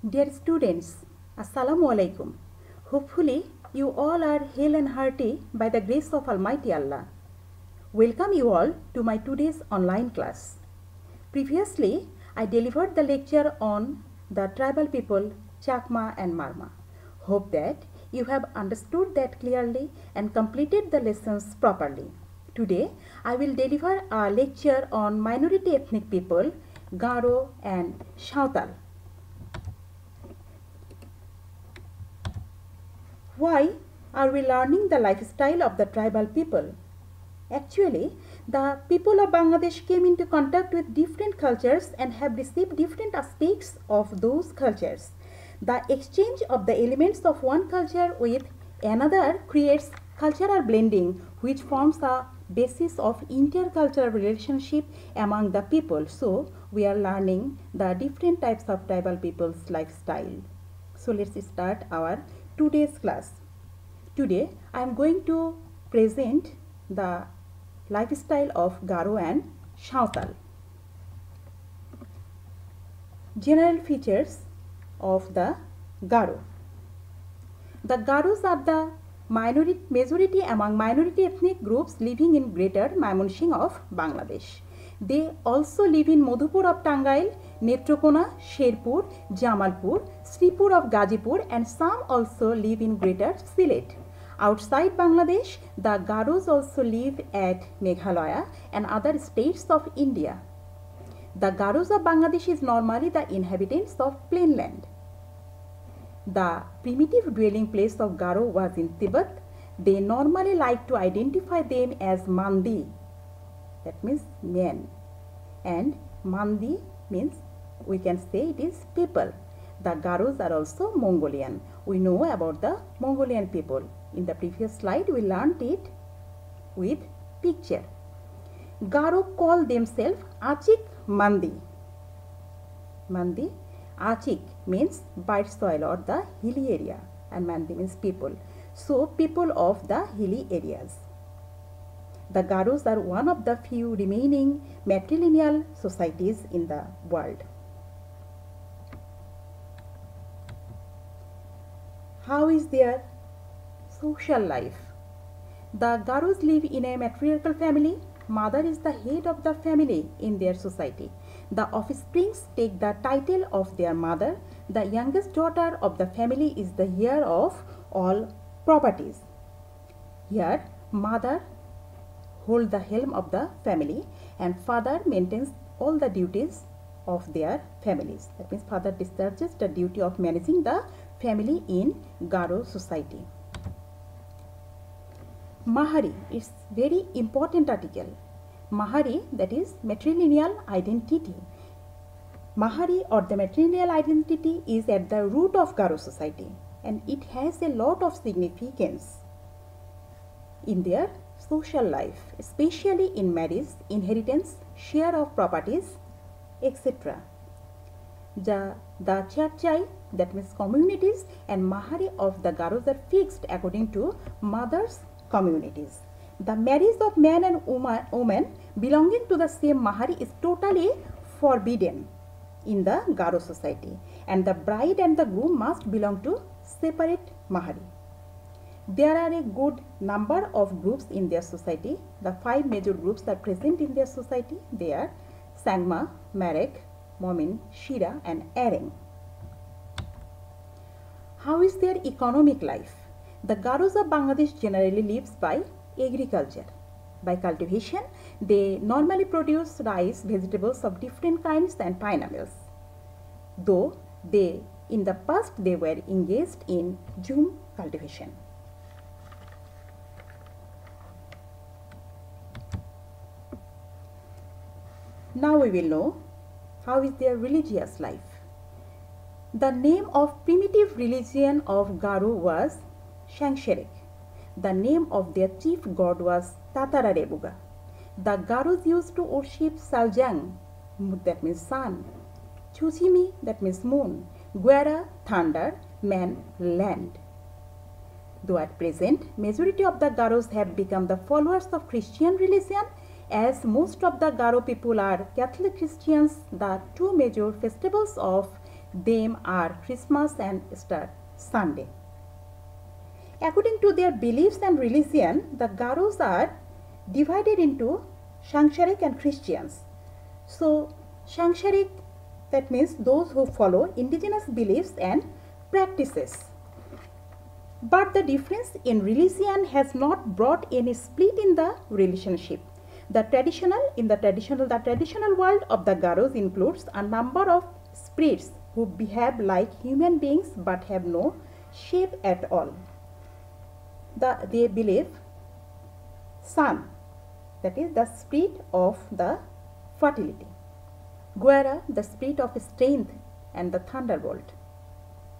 Dear students, Assalamu alaikum. Hopefully, you all are hale and hearty by the grace of Almighty Allah. Welcome you all to my today's online class. Previously, I delivered the lecture on the tribal people Chakma and Marma. Hope that you have understood that clearly and completed the lessons properly. Today, I will deliver a lecture on minority ethnic people Garo and Shautal. Why are we learning the lifestyle of the tribal people? Actually, the people of Bangladesh came into contact with different cultures and have received different aspects of those cultures. The exchange of the elements of one culture with another creates cultural blending, which forms a basis of intercultural relationship among the people. So, we are learning the different types of tribal people's lifestyle. So, let's start our today's class. Today, I am going to present the lifestyle of Garo and Shautal. General features of the Garo. The Garos are the majority among minority ethnic groups living in Greater Mymensingh of Bangladesh. They also live in Madhupur of Tangail, Netrokona, Sherpur, Jamalpur, Sripur of Gazipur, and some also live in Greater Sylhet. Outside Bangladesh, the Garos also live at Meghalaya and other states of India. The Garos of Bangladesh is normally the inhabitants of plain land. The primitive dwelling place of Garo was in Tibet. They normally like to identify them as Mandi, that means men, and Mandi means we can say it is people. The Garos are also Mongolian. We know about the Mongolian people. In the previous slide, we learned it with picture. Garo call themselves Achik Mandi. Mandi, Achik means bite soil or the hilly area, and Mandi means people. So, people of the hilly areas. The Garos are one of the few remaining matrilineal societies in the world. How is their social life? The Garos live in a matriarchal family. Mother is the head of the family in their society. The offsprings take the title of their mother. The youngest daughter of the family is the heir of all properties. Here, mother holds the helm of the family and father maintains all the duties of their families. That means father discharges the duty of managing the family in Garo society. Mahari is very important article. Mahari, that is matrilineal identity. Mahari or the matrilineal identity is at the root of Garo society, and it has a lot of significance in their social life, especially in marriage, inheritance, share of properties, etc. The Chachai, that means communities, and Mahari of the Garos are fixed according to mother's communities. The marriage of man and woman belonging to the same Mahari is totally forbidden in the Garo society, and the bride and the groom must belong to separate Mahari. There are a good number of groups in their society. The 5 major groups are present in their society. They are Sangma, Marek, Momin, Shira, and Areng. How is their economic life? The Garos of Bangladesh generally lives by agriculture. By cultivation, they normally produce rice, vegetables of different kinds, and pineapples. Though in the past they were engaged in jhum cultivation. Now we will know how is their religious life. The name of primitive religion of Garo was Shangsherek. The name of their chief god was Tatara Rebuga. The Garos used to worship Saljang, that means sun, Chuchimi, that means moon, Guera, thunder, man, land. Though at present, majority of the Garos have become the followers of Christian religion. As most of the Garo people are Catholic Christians, the 2 major festivals of them are Christmas and Easter Sunday. According to their beliefs and religion, the Garos are divided into Sangsharik and Christians. So, Sangsharik, that means those who follow indigenous beliefs and practices. But the difference in religion has not brought any split in the relationship. The traditional world of the Garos includes a number of spirits who behave like human beings but have no shape at all. They believe Sun, that is the spirit of the fertility. Guera, the spirit of strength and the thunderbolt.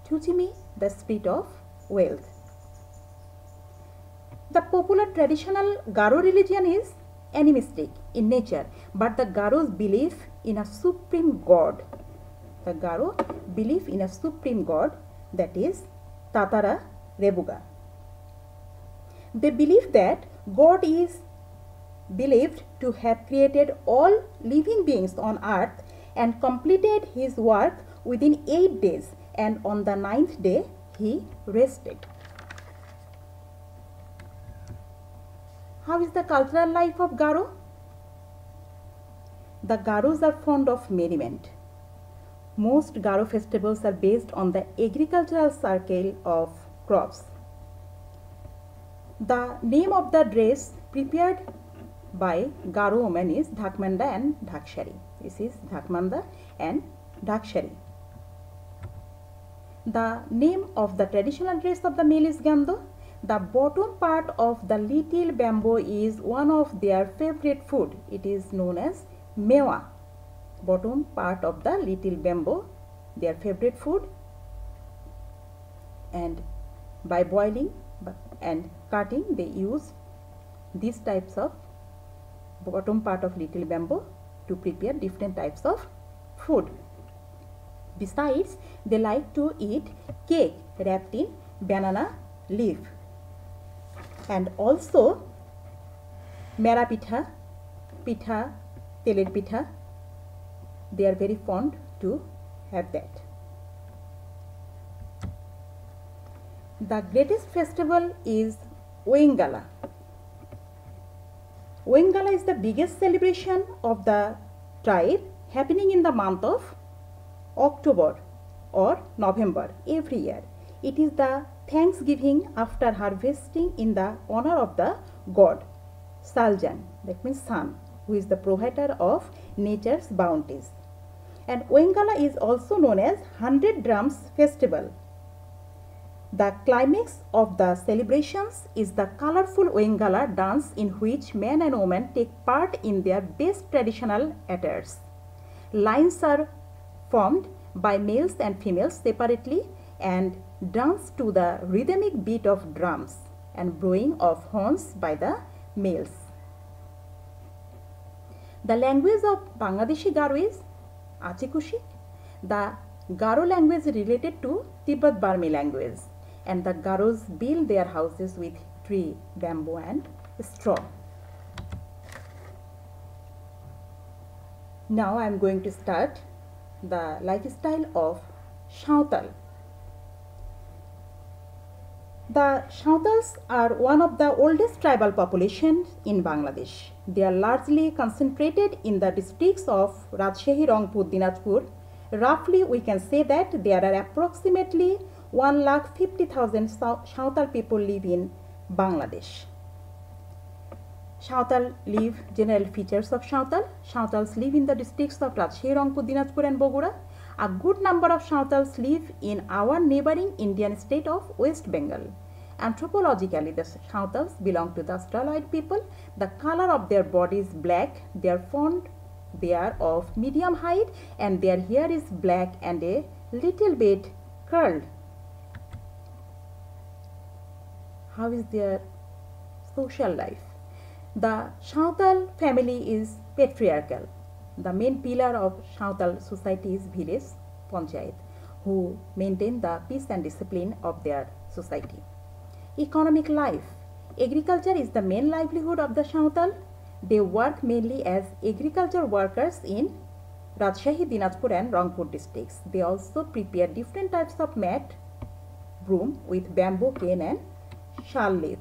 Chuchimi, the spirit of wealth. The popular traditional Garo religion is animistic in nature, but the Garos believe in a supreme god. The Garo believe in a supreme god, that is Tatara Rebuga. They believe that God is believed to have created all living beings on earth and completed his work within 8 days, and on the 9th day he rested. How is the cultural life of Garo? The Garos are fond of merriment. Most Garo festivals are based on the agricultural cycle of crops. The name of the dress prepared by Garo women is Dhakmanda and Dhakshari. This is Dhakmanda and Dhakshari. The name of the traditional dress of the male is Gando. The bottom part of the little bamboo is one of their favorite food. It is known as mewa. Bottom part of the little bamboo, their favorite food, and by boiling and cutting they use these types of bottom part of little bamboo to prepare different types of food. Besides, they like to eat cake wrapped in banana leaf, and also mera pitha, teler pitha, they are very fond to have that. The greatest festival is Oingala. Oingala is the biggest celebration of the tribe, happening in the month of October or November every year. It is the Thanksgiving after harvesting in the honor of the god Saljang, that means sun, who is the provider of nature's bounties. And Oingala is also known as 100 Drums Festival. The climax of the celebrations is the colorful Oingala dance, in which men and women take part in their best traditional attires. Lines are formed by males and females separately and dance to the rhythmic beat of drums and blowing of horns by the males. The language of Bangladeshi Garo is Achikushi. The Garo language is related to Tibeto-Burmese language, and the Garos build their houses with tree, bamboo and straw. Now I am going to start the lifestyle of Shantal. The Shantals are one of the oldest tribal populations in Bangladesh. They are largely concentrated in the districts of Rajshahi, Rangpur, Dinajpur. Roughly, we can say that there are approximately 1,50,000 Shantal people live in Bangladesh. Shantal live, general features of Shantal. Shantals live in the districts of Rajshahi, Rangpur, Dinajpur and Bogura. A good number of Shantals live in our neighboring Indian state of West Bengal. Anthropologically, the Shantals belong to the Australoid people. The color of their body is black. They are of medium height, and their hair is black and a little bit curled. How is their social life? The Shantal family is patriarchal. The main pillar of Shantal society is village panchayat, who maintain the peace and discipline of their society. Economic life. Agriculture is the main livelihood of the Shantal. They work mainly as agriculture workers in Rajshahi, Dinajpur and Rangpur districts. They also prepare different types of mat, broom with bamboo cane and shal leaf.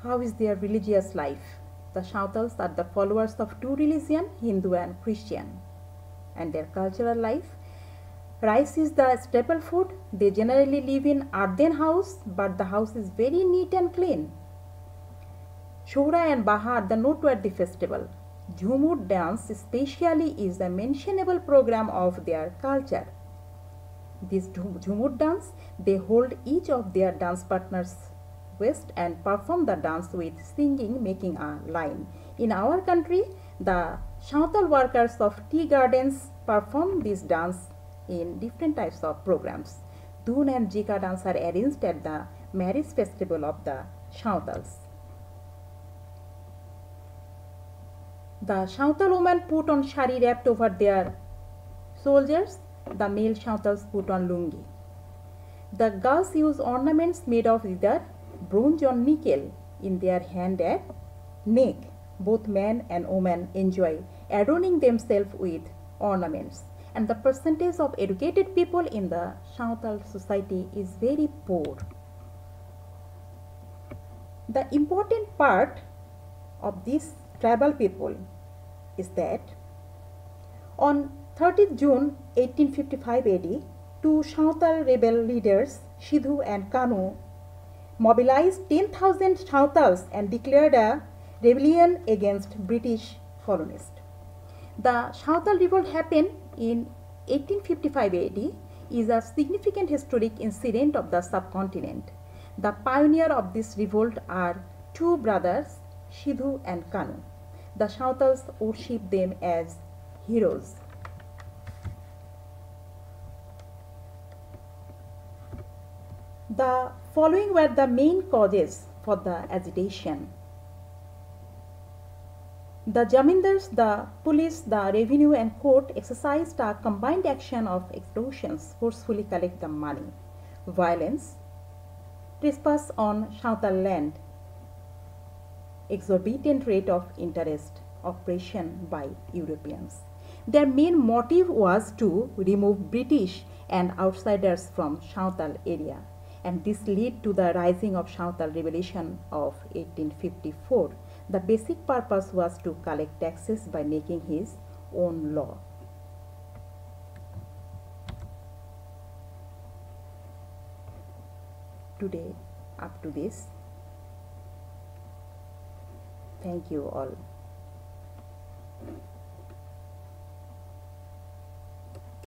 How is their religious life? The Santals are the followers of two religions, Hindu and Christian. And their cultural life, rice is the staple food. They generally live in earthen house, but the house is very neat and clean. Shohra and Baha are the noteworthy festival. Jhumur dance especially is a mentionable program of their culture. This Jhumur dance, they hold each of their dance partners waist and perform the dance with singing, making a line. In our country, the Santal workers of tea gardens perform this dance in different types of programs. Dun and Jika dance are arranged at the marriage festival of the Santals. The Santal women put on shari wrapped over their shoulders. The male Santals put on lungi. The girls use ornaments made of either bronze or nickel in their hand and neck. Both men and women enjoy adorning themselves with ornaments. And the percentage of educated people in the Santal society is very poor. The important part of these tribal people is that on 30th June 1855 AD, two Santal rebel leaders, Sidhu and Kanu, mobilized 10,000 Santals and declared a rebellion against British colonists. The Santal revolt happened in 1855 AD is a significant historic incident of the subcontinent. The pioneer of this revolt are two brothers, Sidhu and Kanu. The Santals worship them as heroes. The following were the main causes for the agitation. The Jamindars, the police, the revenue and court exercised a combined action of explosions forcefully collect the money, violence, trespass on Santal land, exorbitant rate of interest, oppression by Europeans. Their main motive was to remove British and outsiders from Santal area, and this led to the rising of Santal Revolution of 1854. The basic purpose was to collect taxes by making his own law. Today, up to this. Thank you all.